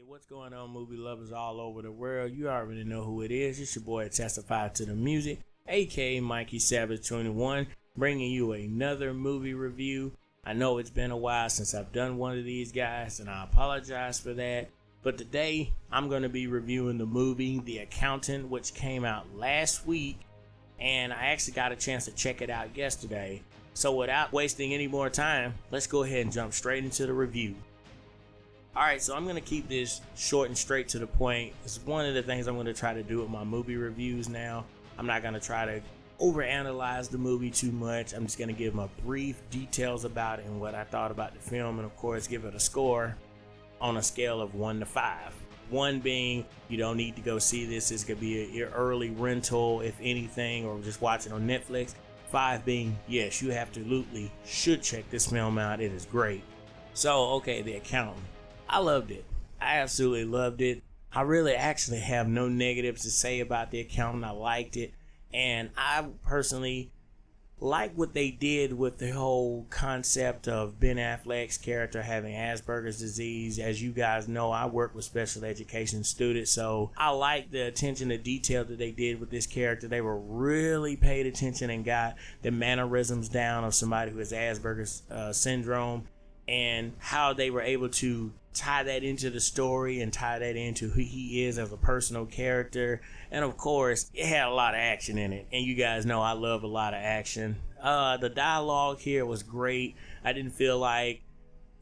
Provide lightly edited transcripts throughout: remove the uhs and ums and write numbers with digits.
What's going on, movie lovers all over the world? You already know who it is. It's your boy Testify to the Music, aka Mikey Savage 21, bringing you another movie review. I know it's been a while since I've done one of these guys, and I apologize for that. But today, I'm going to be reviewing the movie The Accountant, which came out last week, and I actually got a chance to check it out yesterday. So without wasting any more time, let's go ahead and jump straight into the review. Alright, so I'm going to keep this short and straight to the point. It's one of the things I'm going to try to do with my movie reviews now. I'm not going to try to overanalyze the movie too much. I'm just going to give my brief details about it and what I thought about the film, and of course give it a score on a scale of 1 to 5. 1 being you don't need to go see this. This could be an early rental, if anything, or just watch it on Netflix. 5 being yes, you absolutely should check this film out. It is great. So, okay, The Accountant. I loved it. I absolutely loved it. I really actually have no negatives to say about The Accountant. I liked it. And I personally like what they did with the whole concept of Ben Affleck's character having Asperger's disease. As you guys know, I work with special education students, so I like the attention to detail that they did with this character. They were really paid attention and got the mannerisms down of somebody who has Asperger's syndrome, and how they were able to tie that into the story and tie that into who he is as a personal character. And of course, it had a lot of action in it, and you guys know I love a lot of action. The dialogue here was great. I didn't feel like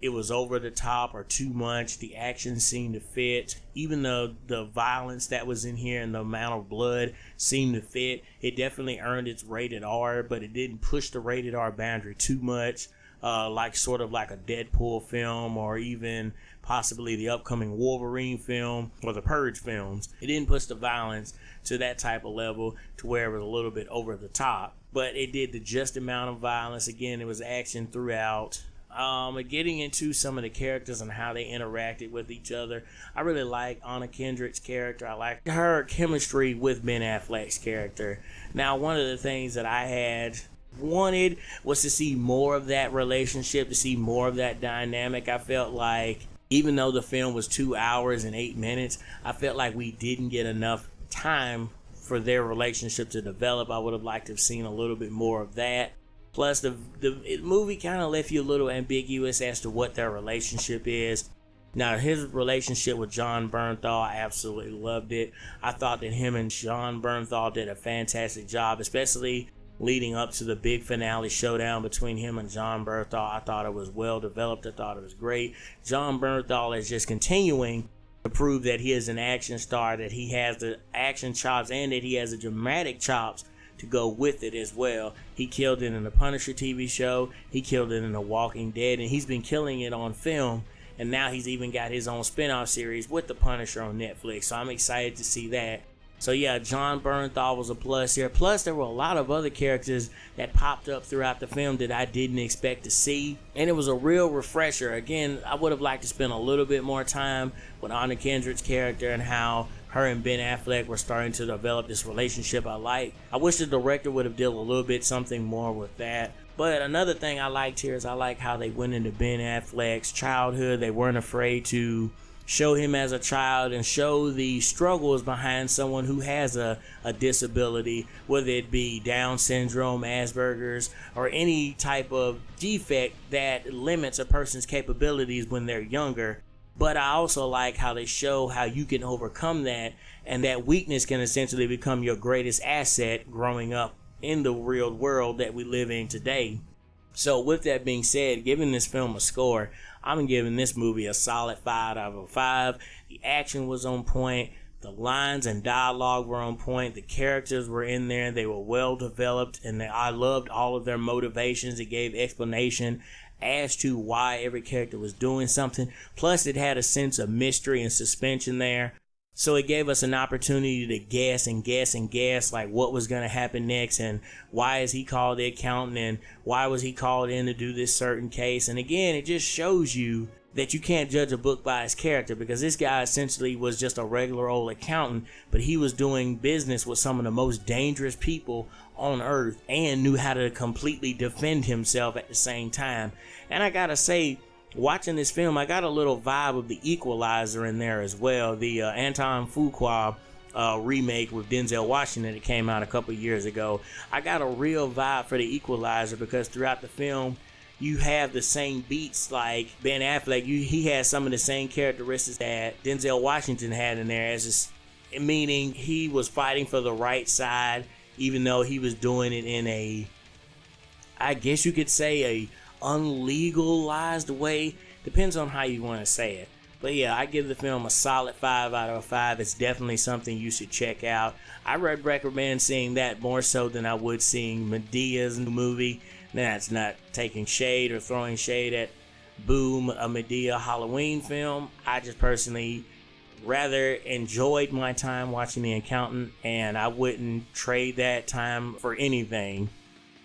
it was over the top or too much. The action seemed to fit. Even though the violence that was in here and the amount of blood seemed to fit, it definitely earned its rated R, but it didn't push the rated R boundary too much. Like sort of like a Deadpool film, or even possibly the upcoming Wolverine film or the Purge films. It didn't push the violence to that type of level to where it was a little bit over the top, but it did the just amount of violence. Again, it was action throughout. Getting into some of the characters and how they interacted with each other, I really like Anna Kendrick's character. I like her chemistry with Ben Affleck's character. Now, one of the things that I had wanted was to see more of that relationship, to see more of that dynamic. I felt like even though the film was 2 hours and 8 minutes, I felt like we didn't get enough time for their relationship to develop. I would have liked to have seen a little bit more of that. Plus, the movie kind of left you a little ambiguous as to what their relationship is. Now, his relationship with Jon Bernthal, I absolutely loved it. I thought that him and Jon Bernthal did a fantastic job, especially leading up to the big finale showdown between him and Jon Bernthal. I thought it was well developed. I thought it was great. Jon Bernthal is just continuing to prove that he is an action star, that he has the action chops and that he has the dramatic chops to go with it as well. He killed it in the Punisher TV show. He killed it in The Walking Dead, and he's been killing it on film. And now he's even got his own spin-off series with the Punisher on Netflix. So I'm excited to see that. So yeah, Jon Bernthal was a plus here. Plus, there were a lot of other characters that popped up throughout the film that I didn't expect to see. And it was a real refresher. Again, I would have liked to spend a little bit more time with Anna Kendrick's character and how her and Ben Affleck were starting to develop this relationship I like. I wish the director would have did a little bit something more with that. But another thing I liked here is I like how they went into Ben Affleck's childhood. They weren't afraid to show him as a child and show the struggles behind someone who has a disability, whether it be Down syndrome, Asperger's, or any type of defect that limits a person's capabilities when they're younger. But I also like how they show how you can overcome that, and that weakness can essentially become your greatest asset growing up in the real world that we live in today. So with that being said, giving this film a score, I'm giving this movie a solid 5 out of 5. The action was on point. The lines and dialogue were on point. The characters were in there. They were well developed, and I loved all of their motivations. It gave explanation as to why every character was doing something. Plus, it had a sense of mystery and suspension there. So it gave us an opportunity to guess and guess and guess, like what was going to happen next, and why is he called the accountant, and why was he called in to do this certain case. And again, it just shows you that you can't judge a book by its character, because this guy essentially was just a regular old accountant, but he was doing business with some of the most dangerous people on earth and knew how to completely defend himself at the same time. And I gotta say, watching this film, I got a little vibe of The Equalizer in there as well. The Anton Fuqua remake with Denzel Washington that came out a couple years ago. I got a real vibe for The Equalizer because throughout the film, you have the same beats like Ben Affleck. He has some of the same characteristics that Denzel Washington had in there, meaning he was fighting for the right side, even though he was doing it in a, I guess you could say, a unlegalized way. Depends on how you want to say it. But yeah, I give the film a solid 5 out of 5. It's definitely something you should check out. I would recommend seeing that more so than I would seeing Madea's new movie. That's not taking shade or throwing shade at Boom, a Madea Halloween film. I just personally rather enjoyed my time watching The Accountant, and I wouldn't trade that time for anything.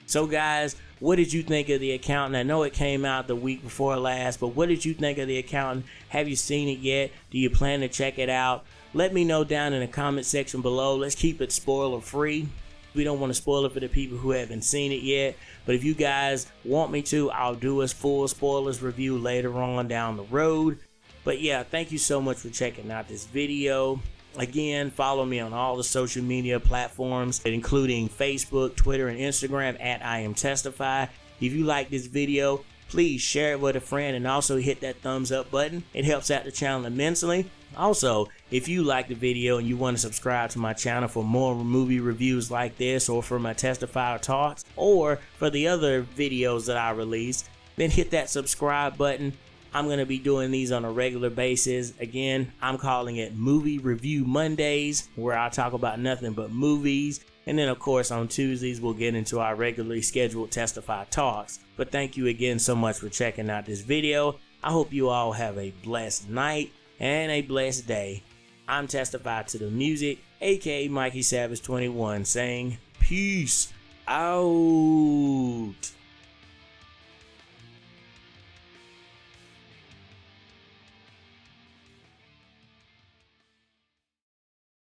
So guys, what did you think of The Accountant? I know it came out the week before last, but what did you think of The Accountant? Have you seen it yet? Do you plan to check it out? Let me know down in the comment section below. Let's keep it spoiler free. We don't want to spoil it for the people who haven't seen it yet, but if you guys want me to, I'll do a full spoilers review later on down the road. But yeah, thank you so much for checking out this video. Again, follow me on all the social media platforms, including Facebook, Twitter, and Instagram at I Am Testify. If you like this video, please share it with a friend and also hit that thumbs up button. It helps out the channel immensely. Also, if you like the video and you want to subscribe to my channel for more movie reviews like this, or for my Testifier talks, or for the other videos that I release, then hit that subscribe button. I'm going to be doing these on a regular basis. Again, I'm calling it Movie Review Mondays, where I talk about nothing but movies. And then, of course, on Tuesdays, we'll get into our regularly scheduled Testify talks. But thank you again so much for checking out this video. I hope you all have a blessed night and a blessed day. I'm Testify to the Music, aka Mikey Savage 21, saying peace out.